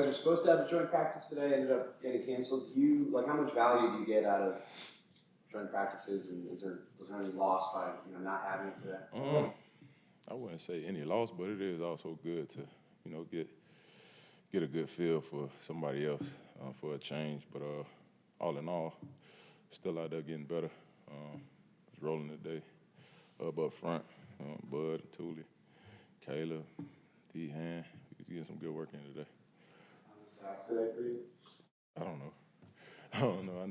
guys were supposed to have a joint practice today, ended up getting canceled. How much value do you get out of joint practices, and was there any loss by not having it today? I wouldn't say any loss, but it is also good to get a good feel for somebody else for a change. But all in all, still out there getting better. Was rolling today up front. Bud, Thule, Caleb, D-Han. He's getting some good work in today. How many sacks today for you? I don't know. I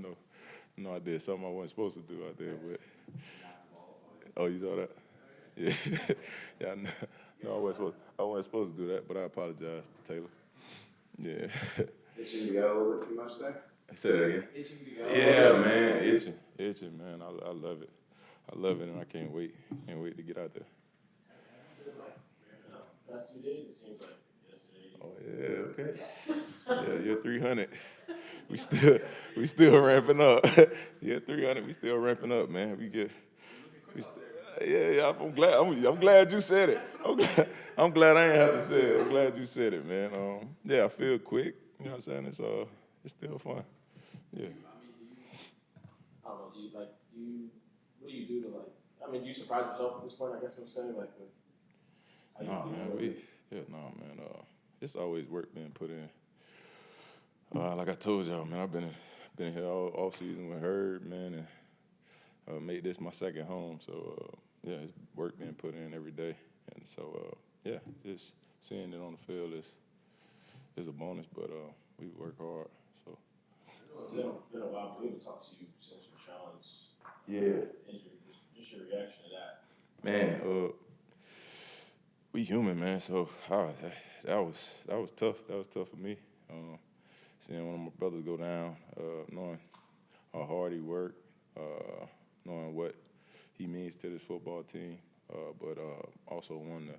know I did something I wasn't supposed to do out there, but oh, you saw that? Yeah, yeah. No, I wasn't supposed to do that, but I apologize to Taylor. Yeah. Itching to go a little bit too much there? Say that again. Itching to go. Yeah, man, itching, man. I love it. I love it, and I can't wait. Can't wait to get out there. Past 2 days, it seems like yesterday. Oh yeah, okay. Yeah, you're 300. We still ramping up. Yeah, 300. We still ramping up, man. Yeah. I'm glad you said it. I'm glad I ain't have to say it. I'm glad you said it, man. Yeah, I feel quick. You know what I'm saying? It's still fun. Yeah. I don't know. What do you do to do you surprise yourself at this point? I guess I'm saying man. It's always work being put in. Like I told y'all, man, I've been here all off season with Herb, man, and made this my second home. So yeah, it's work being put in every day, and so yeah, just seeing it on the field is a bonus. But we work hard. So it's been a while. We haven't talked to you since Rashawn's injury. Just your reaction to that. Man, we human, man. So that was tough. That was tough for me. Seeing one of my brothers go down, knowing how hard he worked, knowing what he means to this football team, but also wanting to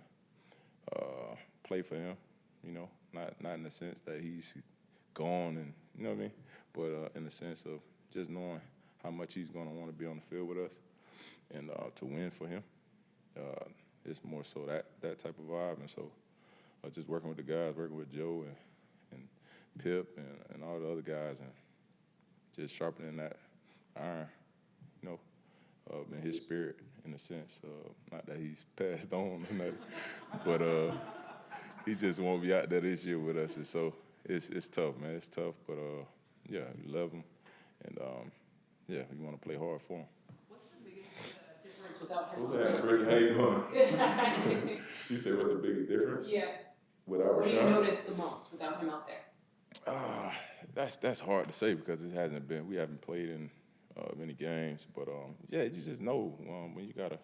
play for him. Not in the sense that he's gone, and you know what I mean, but in the sense of just knowing how much he's going to want to be on the field with us, and to win for him. It's more so that type of vibe, and so just working with the guys, working with Joe and Pip and all the other guys, and just sharpening that iron, in his spirit, in a sense. Not that he's passed on, but he just won't be out there this year with us, and so it's tough, man. It's tough, but yeah, we love him, and yeah, we want to play hard for him. What's the biggest difference without him? How you doing? You say what's the biggest difference? Yeah. Without What do you Rashawn? notice the most without him out there? That's hard to say because we haven't played in many games, but yeah, you just know when you gotta.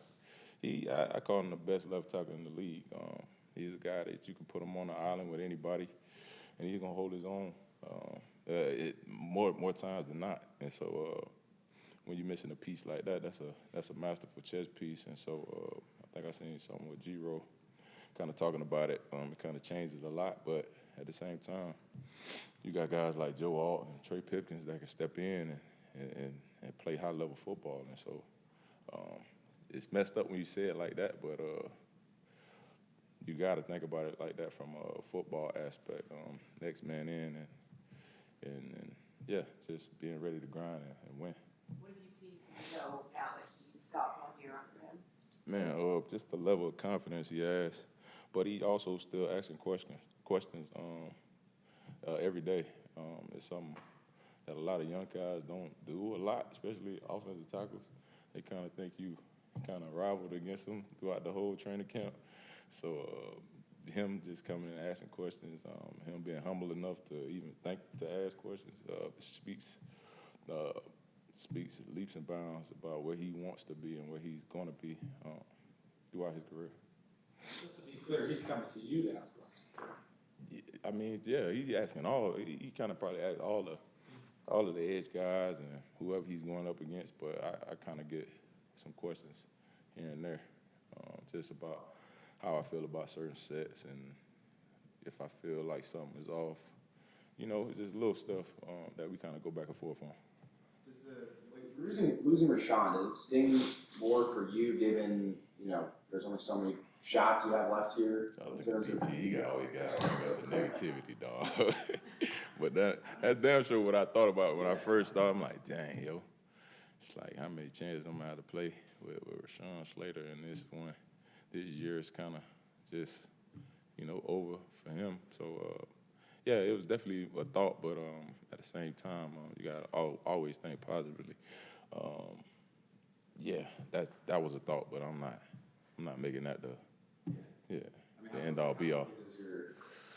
I call him the best left tackle in the league. He's a guy that you can put him on the island with anybody, and he's gonna hold his own. More times than not, and so when you're missing a piece like that, that's a masterful chess piece, and so I think I seen something with G-Row kind of talking about it. It kind of changes a lot, but at the same time, you got guys like Joe Alt and Trey Pipkins that can step in and play high-level football. And so it's messed up when you say it like that, but you got to think about it like that from a football aspect. Next man in and yeah, just being ready to grind and win. What have you seen from Joe now that he's got 1 year under him? Man, just the level of confidence he has, but he also still asking questions every day. It's something that a lot of young guys don't do a lot, especially offensive tackles. They kind of think you kind of rivaled against them throughout the whole training camp. So him just coming and asking questions, him being humble enough to even think to ask questions, speaks leaps and bounds about where he wants to be and where he's going to be throughout his career. Just to be clear, he's coming to you to ask questions. I mean, yeah, he's asking he kind of probably asks all of the edge guys and whoever he's going up against, but I kind of get some questions here and there, just about how I feel about certain sets and if I feel like something is off. It's just little stuff that we kind of go back and forth on. Does losing Rashawn, does it sting more for you given, there's only so many shots you have left here? In terms of He always got the negativity, dog. But that's damn sure what I thought about when I first started. I'm like, dang, yo. It's like how many chances I'm going to have to play with Rashawn Slater, and this year is kind of just, over for him. So, yeah, it was definitely a thought, but at the same time, you got to always think positively. Yeah, that was a thought, but I'm not making that the end-all, be-all.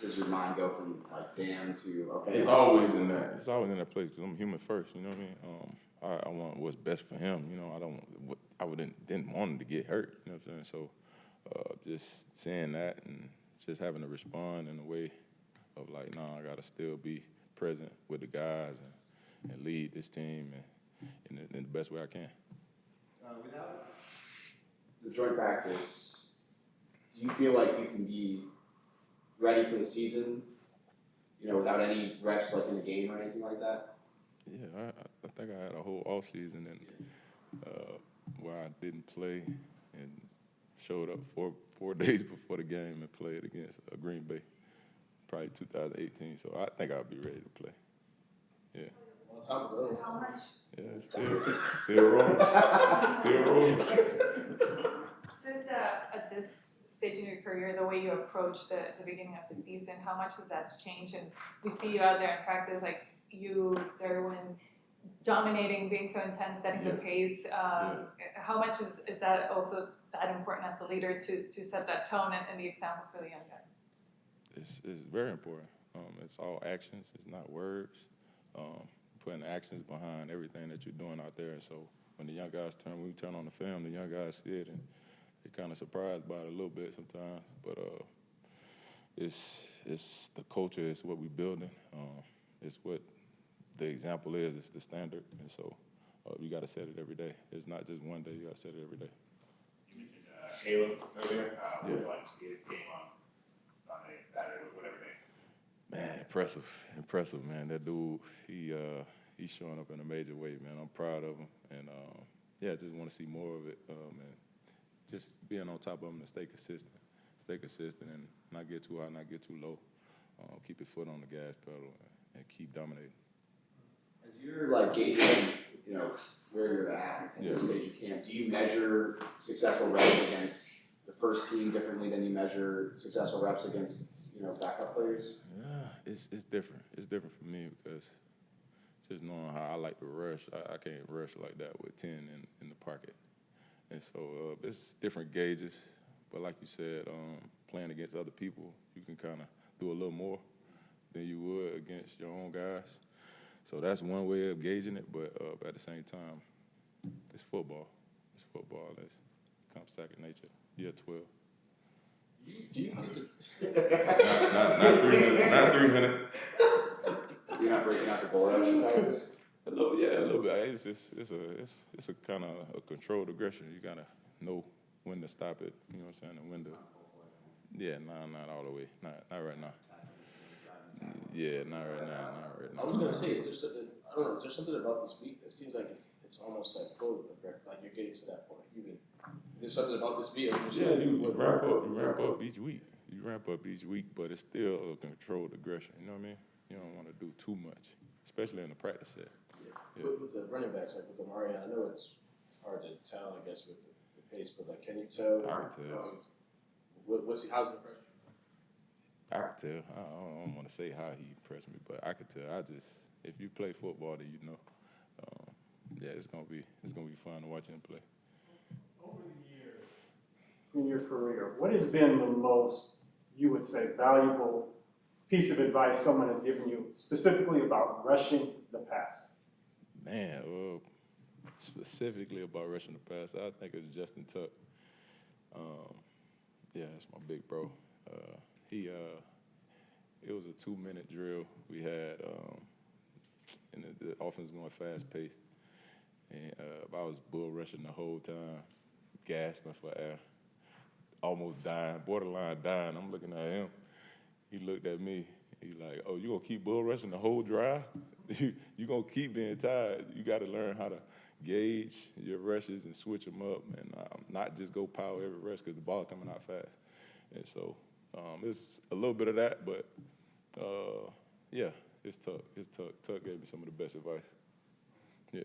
Does your mind go from like damn to okay? It's always in that. It's always in that place because I'm human first. You know what I mean? I want what's best for him. Didn't want him to get hurt. You know what I'm saying? So just saying that and just having to respond in a way of like, I gotta still be present with the guys and lead this team in the best way I can. Without the joint practice, do you feel like you can be ready for the season, without any reps like in a game or anything like that? Yeah, I think I had a whole off season where I didn't play and showed up four days before the game and played against Green Bay, probably 2018. So I think I'll be ready to play. Yeah. Long time ago. How much? Yeah, still rolling. Still rolling. Just at this stage in your career, the way you approach the beginning of the season, how much has that changed? And we see you out there in practice, like you, Derwin, dominating, being so intense, setting the pace. How much is that also that important as a leader to set that tone and the example for the young guys? It's very important. It's all actions. It's not words. Putting actions behind everything that you're doing out there. And so when the young guys when we turn on the film, the young guys see it and they're kind of surprised by it a little bit sometimes. But it's the culture. It's what we're building. It's what the example is. It's the standard. And so you got to set it every day. It's not just one day. You got to set it every day. You mentioned Caleb earlier. Yeah. Like his game on Sunday, Saturday, whatever day. Man, impressive, man. That dude, he's showing up in a major way, man. I'm proud of him, and I just want to see more of it, and just being on top of him and stay consistent, and not get too high, not get too low. Keep your foot on the gas pedal and keep dominating. As you're like gauging, where you're at this stage of camp, do you measure successful reps against the first team differently than you measure successful reps against backup players? Yeah, it's different. It's different for me because just knowing how I like to rush, I can't rush like that with 10 in the pocket. And so it's different gauges. But like you said, playing against other people, you can kind of do a little more than you would against your own guys. So that's one way of gauging it. But at the same time, it's football. It's football. It comes second nature. Year 12. Do you think Not 300. Not 300. You're not breaking out the bull rush in practice? A little bit. It's a kind of a controlled aggression. You gotta know when to stop it. You know what I'm saying? And when to. Yeah, not all the way. Not right now. Yeah, not right now. I was gonna say, is there something? I don't know. Is there something about this week that seems like it's almost like full of like you're getting to that point? There's something about this week. Yeah, you ramp up each week. You ramp up each week, but it's still a controlled aggression. You know what I mean? You don't want to do too much, especially in the practice set. Yeah. With the running backs, like with the Marion, I know it's hard to tell, I guess, with the pace, but like, can you tell? I can tell. How's the impression? I can tell. I don't want to say how he impressed me, but I can tell. If you play football, then you know. It's gonna be fun to watch him play. Over the years in your career, what has been the most, you would say, valuable piece of advice someone has given you specifically about rushing the passer? Man, specifically about rushing the passer, I think it's Justin Tuck. That's my big bro. It was a 2-minute drill we had, and the offense was going fast paced. And I was bull rushing the whole time, gasping for air, almost dying, borderline dying. I'm looking at him. He looked at me. He like, "Oh, you gonna keep bull rushing the whole drive? You gonna keep being tired? You got to learn how to gauge your rushes and switch them up, and not just go power every rush because the ball coming out fast. And so it's a little bit of that, but yeah, it's tough. It's tough. Tuck gave me some of the best advice. Yeah.